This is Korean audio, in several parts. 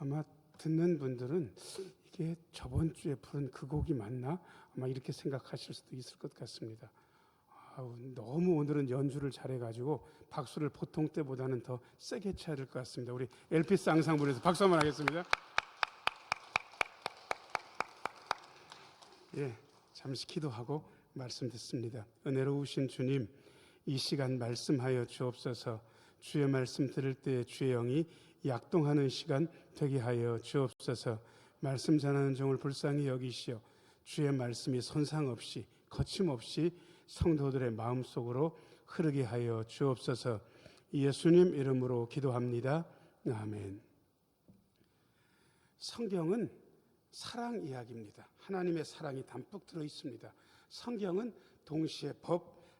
아마 듣는 분들은 이게 저번 주에 부른 그 곡이 맞나? 아마 이렇게 생각하실 수도 있을 것 같습니다. 너무 오늘은 연주를 잘해가지고 박수를 보통 때보다는 더 세게 쳐야 될 것 같습니다. 우리 엘피스 앙상블에서 박수 한번 하겠습니다. 잠시 기도하고 말씀 듣습니다. 은혜로우신 주님, 이 시간 말씀하여 주옵소서. 주의 말씀 들을 때 주의 영이 약동하는 시간 되게 하여 주옵소서. 말씀 전하는 종을 불쌍히 여기시어 주의 말씀이 손상 없이 거침없이 성도들의 마음속으로 흐르게 하여 주옵소서. 예수님 이름으로 기도합니다. 아멘. 성경은 사랑 이야기입니다. 하나님의 사랑이 담뿍 들어 있습니다. 성경은 동시에 법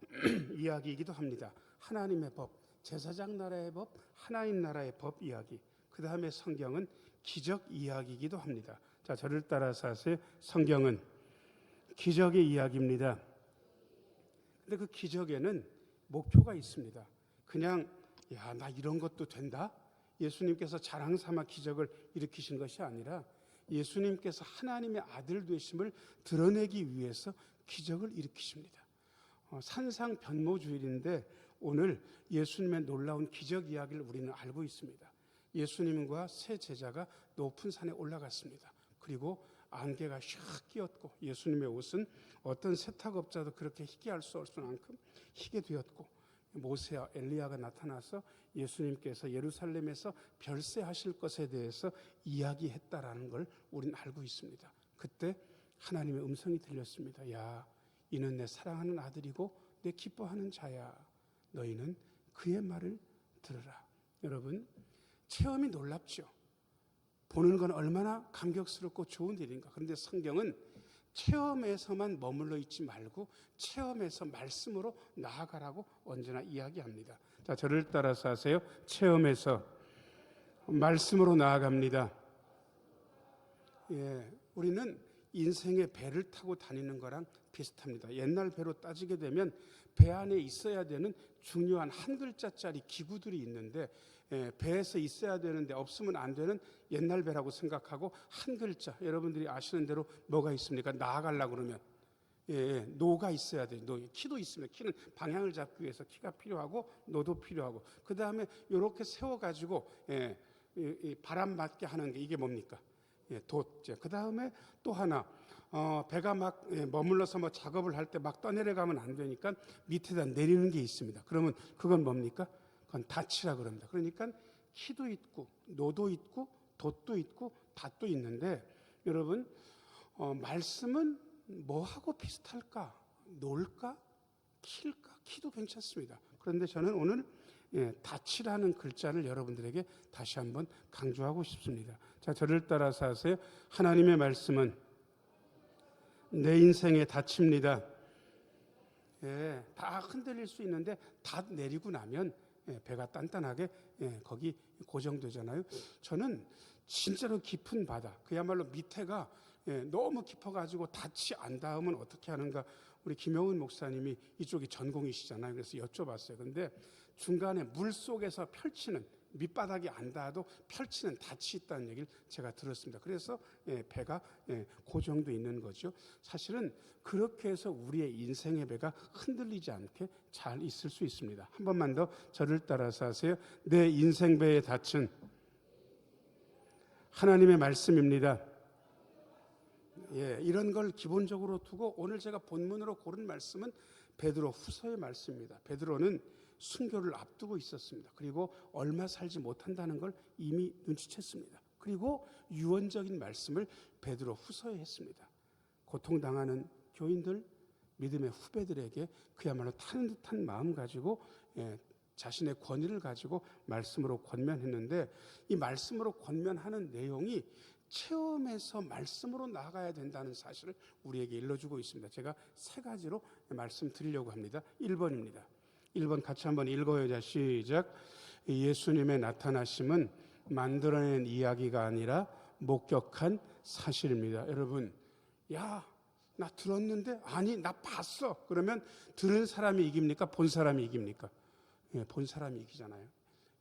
이야기이기도 합니다. 하나님의 법, 제사장 나라의 법, 하나님 나라의 법 이야기. 그 다음에 성경은 기적 이야기이기도 합니다. 자, 저를 따라서 하세요. 성경은 기적의 이야기입니다. 근데 그 기적에는 목표가 있습니다. 그냥 나 이런 것도 된다? 예수님께서 자랑 삼아 기적을 일으키신 것이 아니라 예수님께서 하나님의 아들 되심을 드러내기 위해서 기적을 일으키십니다. 산상변모주일인데 오늘 예수님의 놀라운 기적 이야기를 우리는 알고 있습니다. 예수님과 세 제자가 높은 산에 올라갔습니다. 그리고 안개가 샥 끼었고 예수님의 옷은 어떤 세탁업자도 그렇게 희게 할 수 없을 만큼 희게 되었고 모세와 엘리야가 나타나서 예수님께서 예루살렘에서 별세하실 것에 대해서 이야기했다라는 걸 우리는 알고 있습니다. 그때 하나님의 음성이 들렸습니다. 야, 이는 내 사랑하는 아들이고 내 기뻐하는 자야. 너희는 그의 말을 들으라. 여러분, 체험이 놀랍죠. 보는 건 얼마나 감격스럽고 좋은 일인가. 그런데 성경은 체험에서만 머물러 있지 말고 체험에서 말씀으로 나아가라고 언제나 이야기합니다. 자, 저를 따라서 하세요. 체험에서 말씀으로 나아갑니다. 우리는 인생의 배를 타고 다니는 거랑 비슷합니다. 옛날 배로 따지게 되면 배 안에 있어야 되는 중요한 한 글자짜리 기구들이 있는데 배에서 있어야 되는데 없으면 안 되는 옛날 배라고 생각하고 한 글자, 여러분들이 아시는 대로 뭐가 있습니까? 나아가려고 그러면 노가 있어야 돼요. 노. 키도 있습니다. 키는 방향을 잡기 위해서 키가 필요하고 노도 필요하고 그 다음에 이렇게 세워가지고 바람 맞게 하는 게 이게 뭡니까? 돛. 그 다음에 또 하나 배가 막 머물러서 뭐 작업을 할 때 막 떠내려가면 안 되니까 밑에다 내리는 게 있습니다. 그러면 그건 뭡니까? 그건 닻이라 그럽니다. 그러니까 키도 있고 노도 있고 돛도 있고 닷도 있는데 여러분 말씀은 뭐하고 비슷할까? 놀까? 킬까? 키도 괜찮습니다. 그런데 저는 오늘 닻이라는 글자를 여러분들에게 다시 한번 강조하고 싶습니다. 자, 저를 따라서 하세요. 하나님의 말씀은 내 인생의 닻입니다. 다 흔들릴 수 있는데 닷 내리고 나면 배가 단단하게 거기 고정되잖아요. 저는 진짜로 깊은 바다, 그야말로 밑에가 너무 깊어가지고 닻이 안 닿으면 어떻게 하는가. 우리 김영훈 목사님이 이쪽이 전공이시잖아요. 그래서 여쭤봤어요. 그런데 중간에 물 속에서 펼치는, 밑바닥이 안 닿아도 펼치는 닻이 있다는 얘기를 제가 들었습니다. 그래서 배가 고정돼 있는 거죠. 사실은 그렇게 해서 우리의 인생의 배가 흔들리지 않게 잘 있을 수 있습니다. 한 번만 더 저를 따라서 하세요. 내 인생 배의 닻은 하나님의 말씀입니다. 이런 걸 기본적으로 두고 오늘 제가 본문으로 고른 말씀은 베드로 후서의 말씀입니다. 베드로는 순교를 앞두고 있었습니다. 그리고 얼마 살지 못한다는 걸 이미 눈치챘습니다. 그리고 유언적인 말씀을 베드로 후서에 했습니다. 고통당하는 교인들, 믿음의 후배들에게 그야말로 타는 듯한 마음 가지고 자신의 권위를 가지고 말씀으로 권면했는데 이 말씀으로 권면하는 내용이 체험에서 말씀으로 나아가야 된다는 사실을 우리에게 일러주고 있습니다. 제가 세 가지로 말씀드리려고 합니다. 1번입니다. 1번 같이 한번 읽어요. 자, 시작. 예수님의 나타나심은 만들어낸 이야기가 아니라 목격한 사실입니다. 여러분, 야, 나 들었는데? 아니, 나 봤어. 그러면 들은 사람이 이깁니까? 본 사람이 이깁니까? 본 사람이 이기잖아요.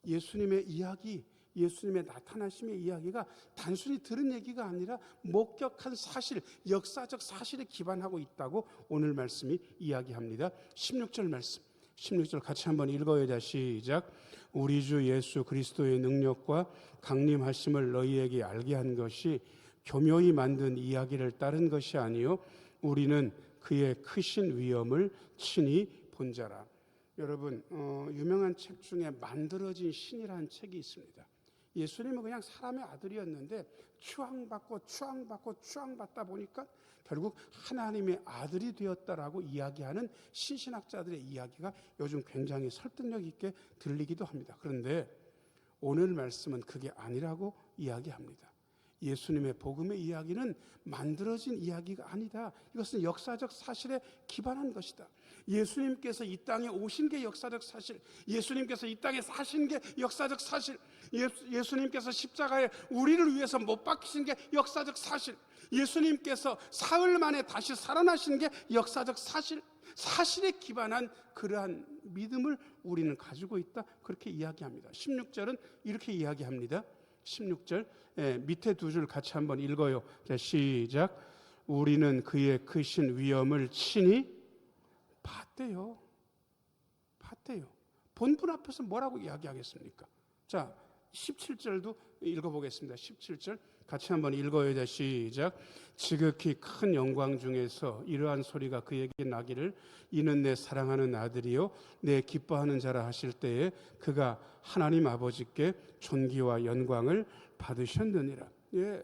예수님의 이야기, 예수님의 나타나심의 이야기가 단순히 들은 얘기가 아니라 목격한 사실, 역사적 사실에 기반하고 있다고 오늘 말씀이 이야기합니다. 16절 말씀, 16절 같이 한번 읽어야 시작. 우리 주 예수 그리스도의 능력과 강림하심을 너희에게 알게 한 것이 교묘히 만든 이야기를 따른 것이 아니요 우리는 그의 크신 위엄을 친히 본 자라. 여러분, 유명한 책 중에 만들어진 신이라는 책이 있습니다. 예수님은 그냥 사람의 아들이었는데 추앙받다 보니까 결국 하나님의 아들이 되었다라고 이야기하는 신신학자들의 이야기가 요즘 굉장히 설득력 있게 들리기도 합니다. 그런데 오늘 말씀은 그게 아니라고 이야기합니다. 예수님의 복음의 이야기는 만들어진 이야기가 아니다. 이것은 역사적 사실에 기반한 것이다. 예수님께서 이 땅에 오신 게 역사적 사실, 예수님께서 이 땅에 사신 게 역사적 사실, 예수님께서 십자가에 우리를 위해서 못 박히신 게 역사적 사실, 예수님께서 사흘 만에 다시 살아나신 게 역사적 사실, 사실에 기반한 그러한 믿음을 우리는 가지고 있다. 그렇게 이야기합니다. 16절은 이렇게 이야기합니다. 16절 밑에 두 줄 같이 한번 읽어요. 자, 시작. 우리는 그의 크신 위엄을 친히 봤대요. 본분 앞에서 뭐라고 이야기하겠습니까? 자, 17절도 읽어보겠습니다. 17절 같이 한번 읽어요. 시작. 지극히 큰 영광 중에서 이러한 소리가 그에게 나기를 이는 내 사랑하는 아들이요 내 기뻐하는 자라 하실 때에 그가 하나님 아버지께 존귀와 영광을 받으셨느니라. 예,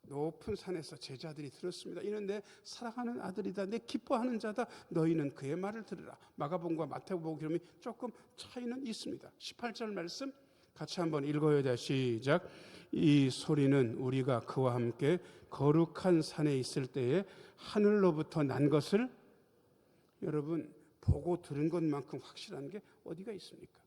높은 산에서 제자들이 들었습니다. 이는 내 사랑하는 아들이다, 내 기뻐하는 자다. 너희는 그의 말을 들으라. 마가복음과 마태복음이 조금 차이는 있습니다. 18절 말씀 같이 한번 읽어야 시작. 이 소리는 우리가 그와 함께 거룩한 산에 있을 때에 하늘로부터 난 것을, 여러분, 보고 들은 것만큼 확실한 게 어디가 있습니까?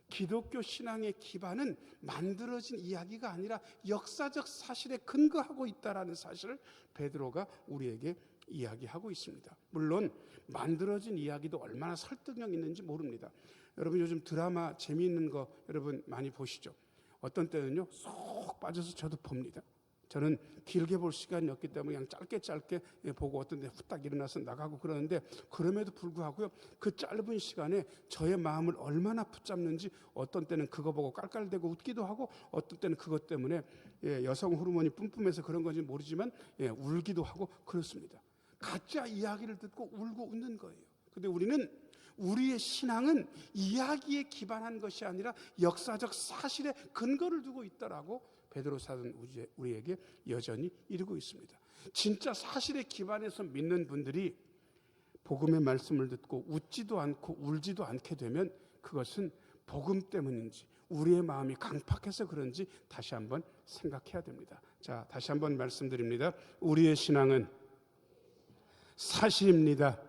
기독교 신앙의 기반은 만들어진 이야기가 아니라 역사적 사실에 근거하고 있다는 사실을 베드로가 우리에게 이야기하고 있습니다. 물론 만들어진 이야기도 얼마나 설득력 있는지 모릅니다. 여러분 요즘 드라마 재미있는 거 여러분 많이 보시죠? 어떤 때는요 쏙 빠져서 저도 봅니다. 저는 길게 볼 시간이 없기 때문에 그냥 짧게 보고 어떤 데 후딱 일어나서 나가고 그러는데, 그럼에도 불구하고요 그 짧은 시간에 저의 마음을 얼마나 붙잡는지, 어떤 때는 그거 보고 깔깔대고 웃기도 하고, 어떤 때는 그것 때문에 여성 호르몬이 뿜뿜해서 그런 건지 모르지만 울기도 하고 그렇습니다. 가짜 이야기를 듣고 울고 웃는 거예요. 근데 우리의 신앙은 이야기에 기반한 것이 아니라 역사적 사실에 근거를 두고 있다라고 베드로 사도는 우리에게 여전히 이루고 있습니다. 진짜 사실에 기반해서 믿는 분들이 복음의 말씀을 듣고 웃지도 않고 울지도 않게 되면 그것은 복음 때문인지 우리의 마음이 강팍해서 그런지 다시 한번 생각해야 됩니다. 자, 다시 한번 말씀드립니다. 우리의 신앙은 사실입니다.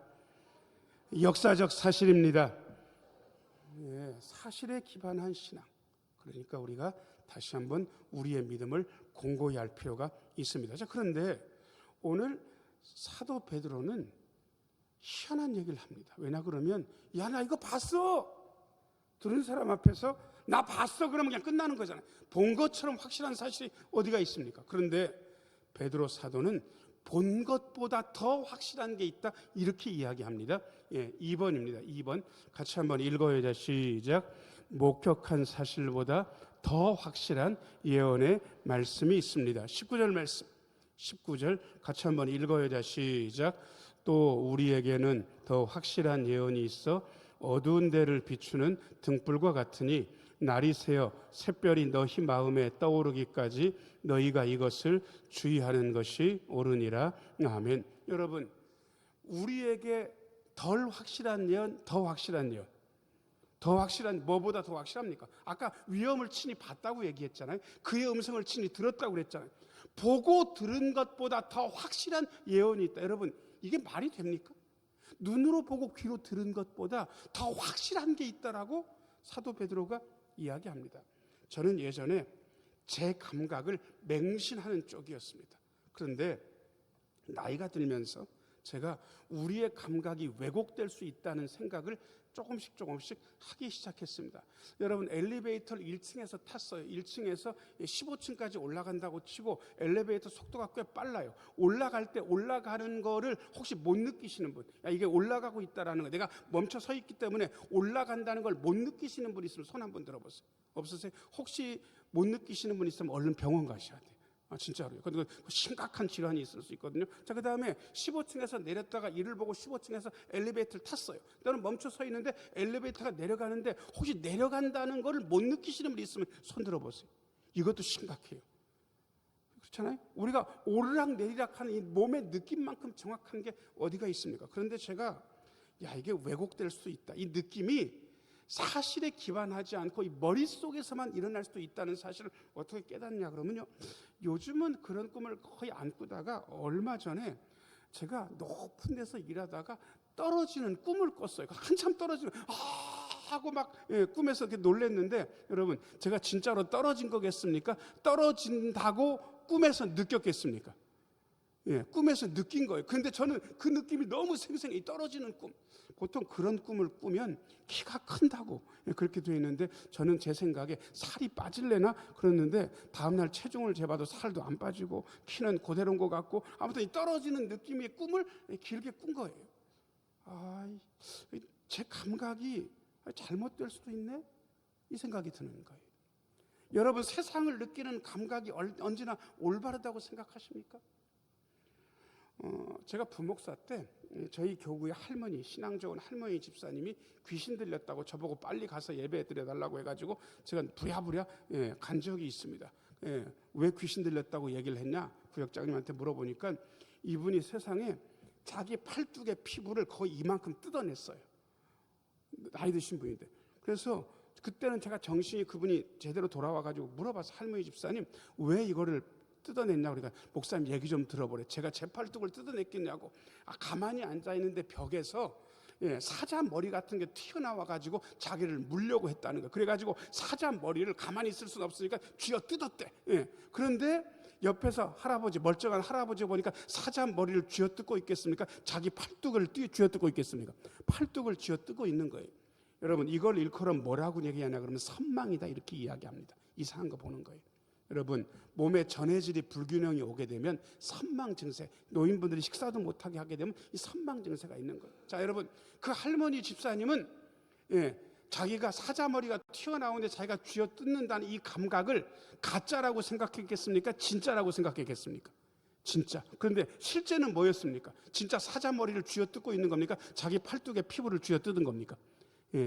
역사적 사실입니다. 사실에 기반한 신앙. 그러니까 우리가 다시 한번 우리의 믿음을 공고히 할 필요가 있습니다. 자, 그런데 오늘 사도 베드로는 희한한 얘기를 합니다. 왜냐 그러면 야, 나 이거 봤어. 들은 사람 앞에서 나 봤어 그러면 그냥 끝나는 거잖아요. 본 것처럼 확실한 사실이 어디가 있습니까? 그런데 베드로 사도는 본 것보다 더 확실한 게 있다, 이렇게 이야기합니다. 2번입니다. 2번 같이 한번 읽어야 시작. 목격한 사실보다 더 확실한 예언의 말씀이 있습니다. 19절 말씀, 19절 같이 한번 읽어야 시작. 또 우리에게는 더 확실한 예언이 있어 어두운 데를 비추는 등불과 같으니 날이 새어 샛별이 너희 마음에 떠오르기까지 너희가 이것을 주의하는 것이 옳으니라. 아멘. 여러분, 우리에게 덜 확실한 예언, 더 확실한 예언, 더 확실한, 뭐보다 더 확실합니까? 아까 위험을 친히 봤다고 얘기했잖아요. 그의 음성을 친히 들었다고 그랬잖아요. 보고 들은 것보다 더 확실한 예언이 있다. 여러분, 이게 말이 됩니까? 눈으로 보고 귀로 들은 것보다 더 확실한 게 있다라고 사도 베드로가 이야기합니다. 저는 예전에 제 감각을 맹신하는 쪽이었습니다. 그런데 나이가 들면서 제가 우리의 감각이 왜곡될 수 있다는 생각을 조금씩 하기 시작했습니다. 여러분 엘리베이터를 1층에서 탔어요. 1층에서 15층까지 올라간다고 치고 엘리베이터 속도가 꽤 빨라요. 올라갈 때 올라가는 거를 혹시 못 느끼시는 분, 야, 이게 올라가고 있다라는 거, 내가 멈춰 서 있기 때문에 올라간다는 걸 못 느끼시는 분 있으면 손 한번 들어보세요. 없으세요? 혹시 못 느끼시는 분 있으면 얼른 병원 가셔야 돼요. 진짜로요. 근데 심각한 질환이 있을 수 있거든요. 자, 그 다음에 15층에서 내렸다가 이를 보고 15층에서 엘리베이터를 탔어요. 나는 멈춰 서 있는데 엘리베이터가 내려가는데 혹시 내려간다는 걸 못 느끼시는 분이 있으면 손 들어보세요. 이것도 심각해요. 그렇잖아요. 우리가 오르락 내리락 하는 이 몸의 느낌만큼 정확한 게 어디가 있습니까? 그런데 제가 이게 왜곡될 수 있다, 이 느낌이 사실에 기반하지 않고 이 머릿속에서만 일어날 수도 있다는 사실을 어떻게 깨닫냐 그러면요, 요즘은 그런 꿈을 거의 안 꾸다가 얼마 전에 제가 높은 데서 일하다가 떨어지는 꿈을 꿨어요. 한참 떨어지는 하고 막 꿈에서 이렇게 놀랐는데, 여러분 제가 진짜로 떨어진 거겠습니까? 떨어진다고 꿈에서 느꼈겠습니까? 꿈에서 느낀 거예요. 그런데 저는 그 느낌이 너무 생생해. 이 떨어지는 꿈. 보통 그런 꿈을 꾸면 키가 큰다고 그렇게 되어 있는데, 저는 제 생각에 살이 빠질래나 그랬는데 다음날 체중을 재봐도 살도 안 빠지고 키는 그대로인 것 같고, 아무튼 이 떨어지는 느낌의 꿈을 길게 꾼 거예요. 제 감각이 잘못될 수도 있네, 이 생각이 드는 거예요. 여러분, 세상을 느끼는 감각이 언제나 올바르다고 생각하십니까? 제가 부목사 때 저희 교구의 할머니, 신앙 좋은 할머니 집사님이 귀신 들렸다고 저보고 빨리 가서 예배 드려달라고 해가지고 제가 부랴부랴 간 적이 있습니다. 왜 귀신 들렸다고 얘기를 했냐, 구역장님한테 물어보니까 이분이 세상에 자기 팔뚝의 피부를 거의 이만큼 뜯어냈어요. 나이 드신 분인데. 그래서 그때는 제가 정신이, 그분이 제대로 돌아와가지고 물어봐서, 할머니 집사님 왜 이거를 뜯어냈냐고. 그러니까 목사님 얘기 좀 들어보래. 제가 제 팔뚝을 뜯어냈겠냐고. 가만히 앉아있는데 벽에서 사자 머리 같은 게 튀어나와가지고 자기를 물려고 했다는 거예요. 그래가지고 사자 머리를 가만히 있을 수는 없으니까 쥐어 뜯었대. 그런데 옆에서 할아버지, 멀쩡한 할아버지 보니까 사자 머리를 쥐어 뜯고 있겠습니까? 자기 팔뚝을 쥐어 뜯고 있겠습니까? 팔뚝을 쥐어 뜯고 있는 거예요. 여러분, 이걸 일컬어 뭐라고 얘기하냐 그러면 선망이다, 이렇게 이야기합니다. 이상한 거 보는 거예요. 여러분, 몸의 전해질이 불균형이 오게 되면 선망 증세, 노인분들이 식사도 못하게 하게 되면 이 선망 증세가 있는 거예요. 자, 여러분, 그 할머니 집사님은 자기가 사자머리가 튀어나오는데 자기가 쥐어 뜯는다는 이 감각을 가짜라고 생각했겠습니까? 진짜라고 생각했겠습니까? 진짜. 그런데 실제는 뭐였습니까? 진짜 사자머리를 쥐어 뜯고 있는 겁니까? 자기 팔뚝의 피부를 쥐어 뜯은 겁니까?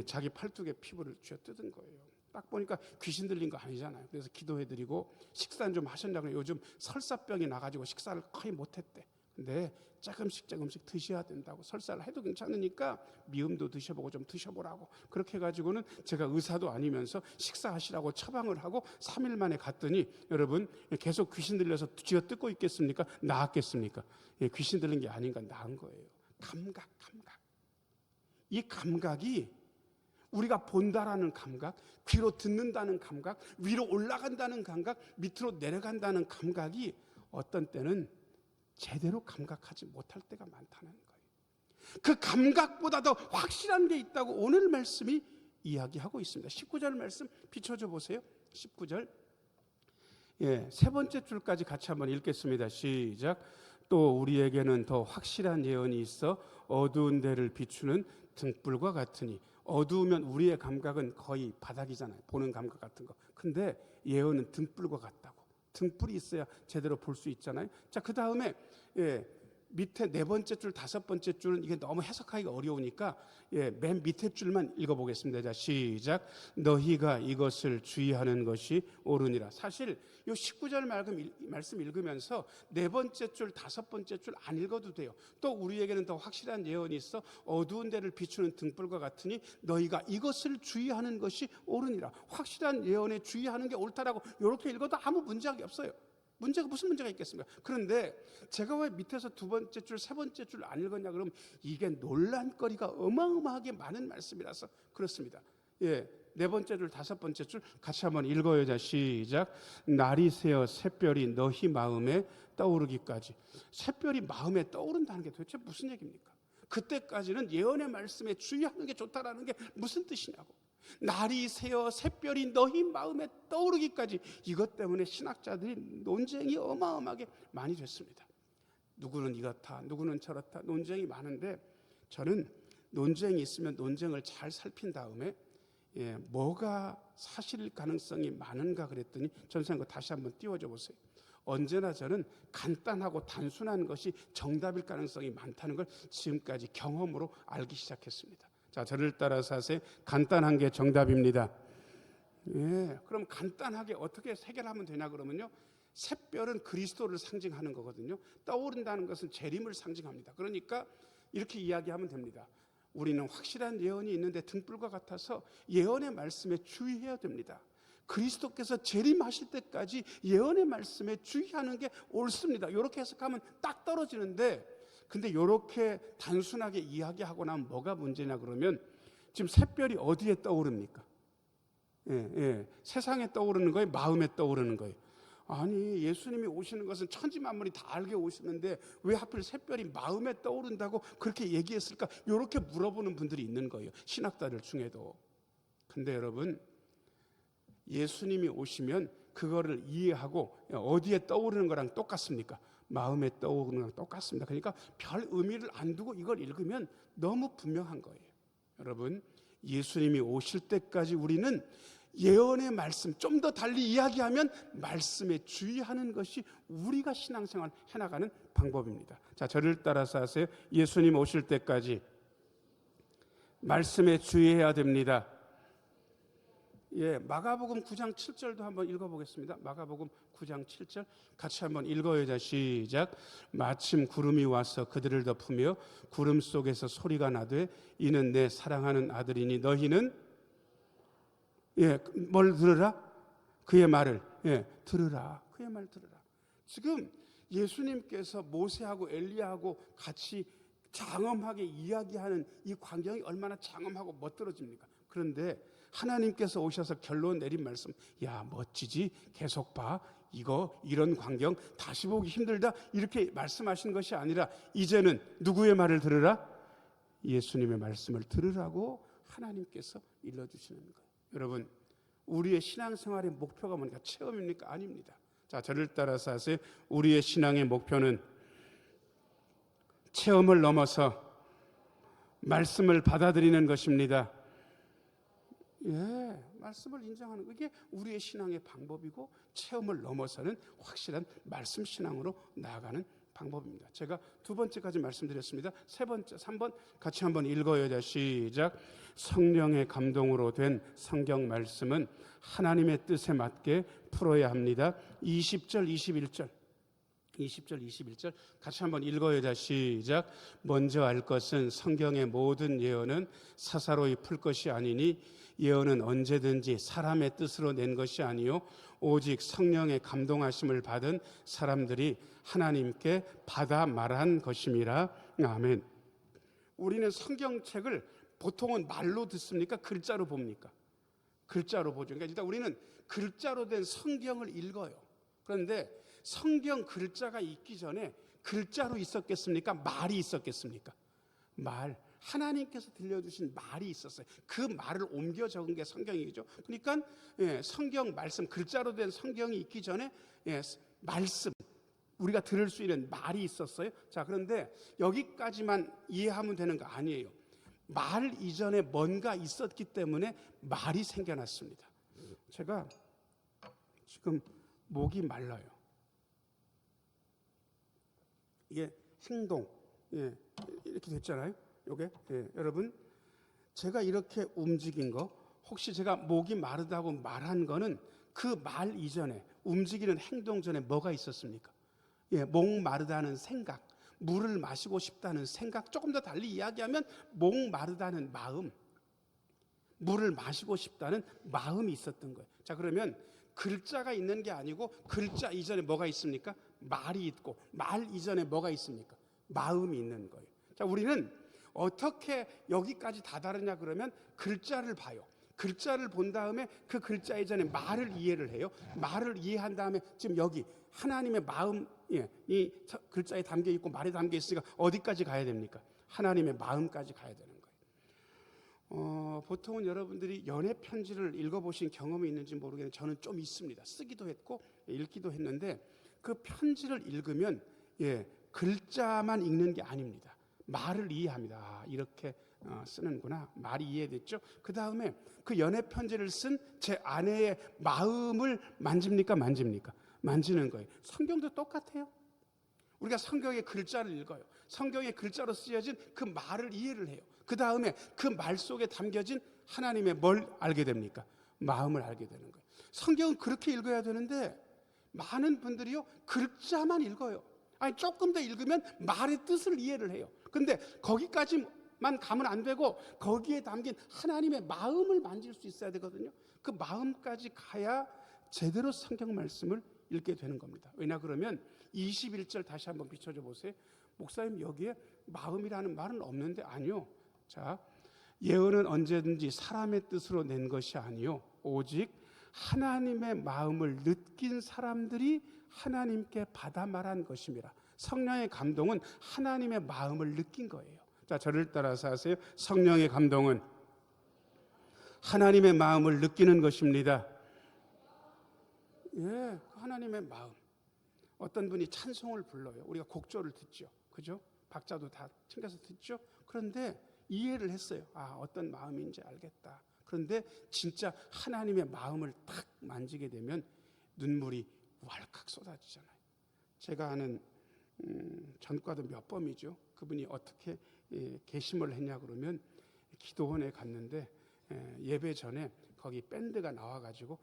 자기 팔뚝의 피부를 쥐어 뜯은 거예요. 딱 보니까 귀신 들린 거 아니잖아요. 그래서 기도해드리고 식사는 좀 하셨냐고. 요즘 설사병이 나가지고 식사를 거의 못했대. 근데 조금씩 드셔야 된다고. 설사를 해도 괜찮으니까 미음도 드셔보고 좀 드셔보라고. 그렇게 해가지고는 제가 의사도 아니면서 식사하시라고 처방을 하고 3일 만에 갔더니, 여러분, 계속 귀신 들려서 쥐어 뜯고 있겠습니까? 나았겠습니까? 귀신 들린 게 아닌가, 나은 거예요. 감각. 이 감각이 우리가 본다라는 감각, 귀로 듣는다는 감각, 위로 올라간다는 감각, 밑으로 내려간다는 감각이 어떤 때는 제대로 감각하지 못할 때가 많다는 거예요. 그 감각보다 더 확실한 게 있다고 오늘 말씀이 이야기하고 있습니다. 19절 말씀 비춰줘 보세요. 19절. 세 번째 줄까지 같이 한번 읽겠습니다. 시작. 또 우리에게는 더 확실한 예언이 있어 어두운 데를 비추는 등불과 같으니. 어두우면 우리의 감각은 거의 바닥이잖아요. 보는 감각 같은 거. 근데 예언은 등불과 같다고. 등불이 있어야 제대로 볼 수 있잖아요. 자, 그 다음에 밑에 네 번째 줄, 다섯 번째 줄은 이게 너무 해석하기가 어려우니까 맨 밑에 줄만 읽어보겠습니다. 자, 시작. 너희가 이것을 주의하는 것이 옳으니라. 사실 이 19절 말씀 읽으면서 네 번째 줄, 다섯 번째 줄 안 읽어도 돼요. 또 우리에게는 더 확실한 예언이 있어 어두운 데를 비추는 등불과 같으니 너희가 이것을 주의하는 것이 옳으니라. 확실한 예언에 주의하는 게 옳다라고 이렇게 읽어도 아무 문제가 없어요. 무슨 문제가 있겠습니까? 그런데 제가 왜 밑에서 두 번째 줄, 세 번째 줄 안 읽었냐 그러면 이게 논란거리가 어마어마하게 많은 말씀이라서 그렇습니다. 네 번째 줄, 다섯 번째 줄 같이 한번 읽어요. 자, 시작. 날이 새어 샛별이 너희 마음에 떠오르기까지. 샛별이 마음에 떠오른다는 게 도대체 무슨 얘기입니까? 그때까지는 예언의 말씀에 주의하는 게 좋다라는 게 무슨 뜻이냐고. 날이 새어 샛별이 너희 마음에 떠오르기까지. 이것 때문에 신학자들이 논쟁이 어마어마하게 많이 됐습니다. 누구는 이렇다, 누구는 저렇다, 논쟁이 많은데, 저는 논쟁이 있으면 논쟁을 잘 살핀 다음에 뭐가 사실일 가능성이 많은가 그랬더니, 전생거 다시 한번 띄워줘 보세요. 언제나 저는 간단하고 단순한 것이 정답일 가능성이 많다는 걸 지금까지 경험으로 알기 시작했습니다. 자, 저를 따라서 하세요. 간단한 게 정답입니다. 그럼 간단하게 어떻게 해결하면 되냐 그러면요, 샛별은 그리스도를 상징하는 거거든요. 떠오른다는 것은 재림을 상징합니다. 그러니까 이렇게 이야기하면 됩니다. 우리는 확실한 예언이 있는데 등불과 같아서 예언의 말씀에 주의해야 됩니다. 그리스도께서 재림하실 때까지 예언의 말씀에 주의하는 게 옳습니다. 이렇게 해석하면 딱 떨어지는데, 근데 이렇게 단순하게 이야기하고 나면 뭐가 문제냐 그러면, 지금 샛별이 어디에 떠오릅니까? 세상에 떠오르는 거예요? 마음에 떠오르는 거예요? 아니, 예수님이 오시는 것은 천지만물이 다 알게 오시는데 왜 하필 샛별이 마음에 떠오른다고 그렇게 얘기했을까? 이렇게 물어보는 분들이 있는 거예요, 신학자들 중에도. 근데 여러분, 예수님이 오시면 그거를 이해하고 어디에 떠오르는 거랑 똑같습니까? 마음에 떠오르는 거랑 똑같습니다. 그러니까 별 의미를 안 두고 이걸 읽으면 너무 분명한 거예요. 여러분, 예수님이 오실 때까지 우리는 예언의 말씀, 좀 더 달리 이야기하면 말씀에 주의하는 것이 우리가 신앙생활 해나가는 방법입니다. 자, 저를 따라서 하세요. 예수님 오실 때까지 말씀에 주의해야 됩니다. 마가복음 9장 7절도 한번 읽어보겠습니다. 마가복음 9장 7절 같이 한번 읽어요. 자, 시작. 마침 구름이 와서 그들을 덮으며 구름 속에서 소리가 나되 이는 내 사랑하는 아들이니 너희는 뭘 들으라? 그의 말을 들으라. 그의 말 들으라. 지금 예수님께서 모세하고 엘리야하고 같이 장엄하게 이야기하는 이 광경이 얼마나 장엄하고 멋들어집니까? 그런데 하나님께서 오셔서 결론 내린 말씀, 야, 멋지지? 계속 봐. 이런 광경 다시 보기 힘들다. 이렇게 말씀하신 것이 아니라 이제는 누구의 말을 들으라? 예수님의 말씀을 들으라고 하나님께서 일러주시는 거예요. 여러분, 우리의 신앙생활의 목표가 뭡니까? 체험입니까? 아닙니다. 자, 저를 따라서 하세요. 우리의 신앙의 목표는 체험을 넘어서 말씀을 받아들이는 것입니다. 말씀을 인정하는 거, 이게 우리의 신앙의 방법이고, 체험을 넘어서는 확실한 말씀 신앙으로 나아가는 방법입니다. 제가 두 번째까지 말씀드렸습니다. 세 번째, 3번 같이 한번 읽어요. 자, 시작. 성령의 감동으로 된 성경 말씀은 하나님의 뜻에 맞게 풀어야 합니다. 20절, 21절 같이 한번 읽어요. 자, 시작. 먼저 알 것은 성경의 모든 예언은 사사로이 풀 것이 아니니 예언은 언제든지 사람의 뜻으로 낸 것이 아니요 오직 성령의 감동하심을 받은 사람들이 하나님께 받아 말한 것임이라. 아멘. 우리는 성경책을 보통은 말로 듣습니까? 글자로 봅니까? 글자로 보죠. 그러니까 일단 우리는 글자로 된 성경을 읽어요. 그런데 성경 글자가 있기 전에 글자로 있었겠습니까? 말이 있었겠습니까? 말. 하나님께서 들려주신 말이 있었어요. 그 말을 옮겨 적은 게 성경이죠. 그러니까 성경 말씀, 글자로 된 성경이 있기 전에 말씀, 우리가 들을 수 있는 말이 있었어요. 자, 그런데 여기까지만 이해하면 되는 거 아니에요. 말 이전에 뭔가 있었기 때문에 말이 생겨났습니다. 제가 지금 목이 말라요. 이게 행동, 이렇게 됐잖아요. 요게 여러분, 제가 이렇게 움직인 거, 혹시 제가 목이 마르다고 말한 거는 그 말 이전에, 움직이는 행동 전에 뭐가 있었습니까? 목 마르다는 생각, 물을 마시고 싶다는 생각, 조금 더 달리 이야기하면 목 마르다는 마음, 물을 마시고 싶다는 마음이 있었던 거예요. 자, 그러면 글자가 있는 게 아니고 글자 이전에 뭐가 있습니까? 말이 있고, 말 이전에 뭐가 있습니까? 마음이 있는 거예요. 자, 우리는 어떻게 여기까지 다다르냐 그러면 글자를 봐요. 글자를 본 다음에 그 글자 이전에 말을 이해를 해요. 말을 이해한 다음에 지금 여기 하나님의 마음, 이 글자에 담겨 있고 말에 담겨 있으니까 어디까지 가야 됩니까? 하나님의 마음까지 가야 되는 거예요. 보통은 여러분들이 연애 편지를 읽어보신 경험이 있는지 모르겠는데 저는 좀 있습니다. 쓰기도 했고 읽기도 했는데 그 편지를 읽으면 글자만 읽는 게 아닙니다. 말을 이해합니다. 아, 이렇게 쓰는구나. 말이 이해됐죠? 그 다음에 그 연애 편지를 쓴 제 아내의 마음을 만집니까? 만지는 거예요. 성경도 똑같아요. 우리가 성경의 글자를 읽어요. 성경의 글자로 쓰여진 그 말을 이해를 해요. 그 다음에 그 말 속에 담겨진 하나님의 뭘 알게 됩니까? 마음을 알게 되는 거예요. 성경은 그렇게 읽어야 되는데 많은 분들이요 글자만 읽어요. 아니 조금 더 읽으면 말의 뜻을 이해를 해요. 근데 거기까지만 가면 안 되고 거기에 담긴 하나님의 마음을 만질 수 있어야 되거든요. 그 마음까지 가야 제대로 성경 말씀을 읽게 되는 겁니다. 왜냐 그러면 21절 다시 한번 비춰줘 보세요. 목사님 여기에 마음이라는 말은 없는데 아니요. 자, 예언은 언제든지 사람의 뜻으로 낸 것이 아니요 오직 하나님의 마음을 느낀 사람들이 하나님께 받아 말한 것입니다. 성령의 감동은 하나님의 마음을 느낀 거예요. 자, 저를 따라서 하세요. 성령의 감동은 하나님의 마음을 느끼는 것입니다. 예, 하나님의 마음. 어떤 분이 찬송을 불러요. 우리가 곡조를 듣죠. 그죠? 박자도 다 챙겨서 듣죠. 그런데 이해를 했어요. 아, 어떤 마음인지 알겠다. 그런데 진짜 하나님의 마음을 탁 만지게 되면 눈물이 왈칵 쏟아지잖아요. 제가 아는 전과도 몇 범이죠. 그분이 어떻게 개심을 했냐 그러면 기도원에 갔는데 예배 전에 거기 밴드가 나와가지고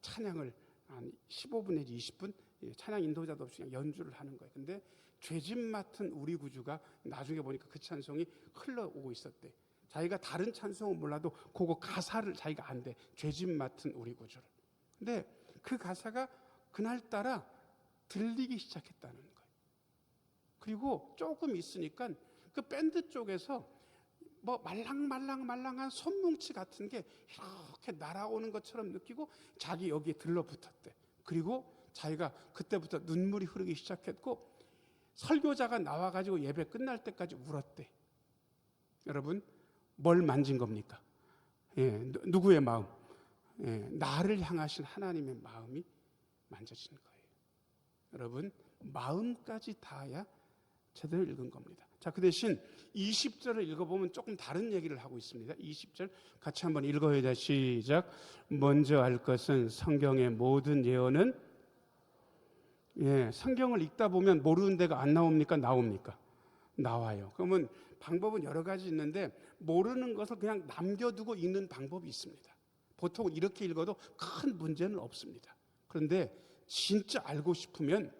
찬양을 한 15분 내지 20분 찬양 인도자도 없이 그냥 연주를 하는 거예요. 근데 죄짐 맡은 우리 구주가 나중에 보니까 그 찬송이 흘러오고 있었대. 자기가 다른 찬송은 몰라도 그거 가사를 자기가 안대. 죄짐 맡은 우리 구주를. 근데 그 가사가 그날따라 들리기 시작했다는 거예요. 그리고 조금 있으니까 그 밴드 쪽에서 뭐 말랑한 손뭉치 같은 게 이렇게 날아오는 것처럼 느끼고 자기 여기에 들러붙었대. 그리고 자기가 그때부터 눈물이 흐르기 시작했고 설교자가 나와가지고 예배 끝날 때까지 울었대. 여러분 뭘 만진 겁니까? 누구의 마음? 나를 향하신 하나님의 마음이 만져진 거예요. 여러분 마음까지 닿아야 제대로 읽은 겁니다. 자, 그 대신 20절을 읽어보면 조금 다른 얘기를 하고 있습니다. 20절 같이 한번 읽어야 돼. 시작. 먼저 알 것은 성경의 모든 예언은 성경을 읽다 보면 모르는 데가 안 나옵니까? 나와요. 그러면 방법은 여러 가지 있는데 모르는 것을 그냥 남겨두고 읽는 방법이 있습니다. 보통 이렇게 읽어도 큰 문제는 없습니다. 그런데 진짜 알고 싶으면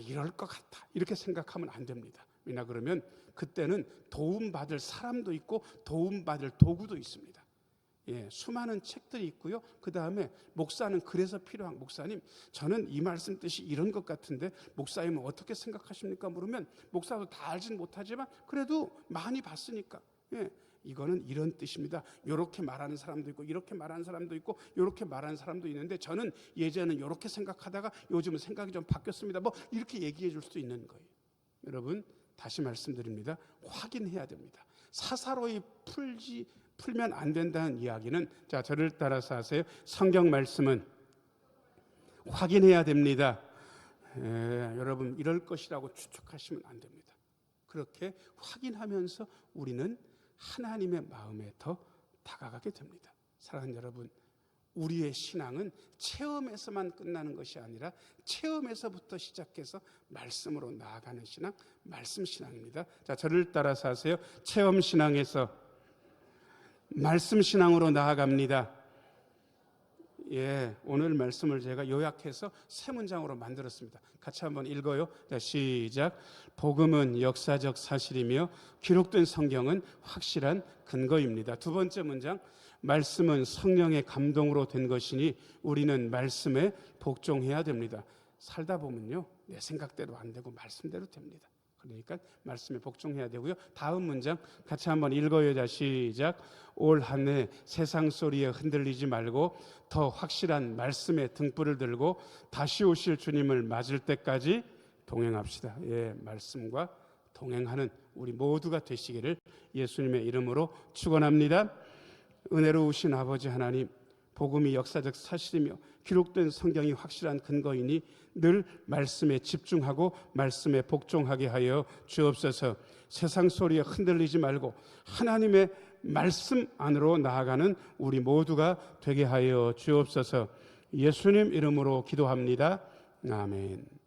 이럴 것 같아 이렇게 생각하면 안 됩니다. 왜냐 그러면 그때는 도움받을 사람도 있고 도움받을 도구도 있습니다. 수많은 책들이 있고요. 그 다음에 목사는 그래서 필요한 목사님 저는 이 말씀 뜻이 이런 것 같은데 목사님은 어떻게 생각하십니까? 물으면 목사도 다 알진 못하지만 그래도 많이 봤으니까 이거는 이런 뜻입니다. 이렇게 말하는 사람도 있고 이렇게 말하는 사람도 있고 이렇게 말하는 사람도 있는데 저는 예전에는 이렇게 생각하다가 요즘은 생각이 좀 바뀌었습니다. 뭐 이렇게 얘기해 줄 수도 있는 거예요. 여러분 다시 말씀드립니다. 확인해야 됩니다. 사사로이 풀면 안 된다는 이야기는 자 저를 따라서 하세요. 성경 말씀은 확인해야 됩니다. 여러분 이럴 것이라고 추측하시면 안 됩니다. 그렇게 확인하면서 우리는 하나님의 마음에 더 다가가게 됩니다. 사랑하는 여러분, 우리의 신앙은 체험에서만 끝나는 것이 아니라 체험에서부터 시작해서 말씀으로 나아가는 신앙, 말씀 신앙입니다. 자, 저를 따라서 하세요. 체험 신앙에서 말씀 신앙으로 나아갑니다. 오늘 말씀을 제가 요약해서 세 문장으로 만들었습니다. 같이 한번 읽어요. 자, 시작. 복음은 역사적 사실이며 기록된 성경은 확실한 근거입니다. 두 번째 문장. 말씀은 성령의 감동으로 된 것이니 우리는 말씀에 복종해야 됩니다. 살다 보면요, 내 생각대로 안 되고 말씀대로 됩니다. 그러니까 말씀에 복종해야 되고요. 다음 문장 같이 한번 읽어요. 자, 시작. 올 한 해 세상 소리에 흔들리지 말고 더 확실한 말씀의 등불을 들고 다시 오실 주님을 맞을 때까지 동행합시다. 말씀과 동행하는 우리 모두가 되시기를 예수님의 이름으로 축원합니다. 은혜로우신 아버지 하나님, 복음이 역사적 사실이며 기록된 성경이 확실한 근거이니 늘 말씀에 집중하고 말씀에 복종하게 하여 주옵소서. 세상 소리에 흔들리지 말고 하나님의 말씀 안으로 나아가는 우리 모두가 되게 하여 주옵소서. 예수님 이름으로 기도합니다. 아멘.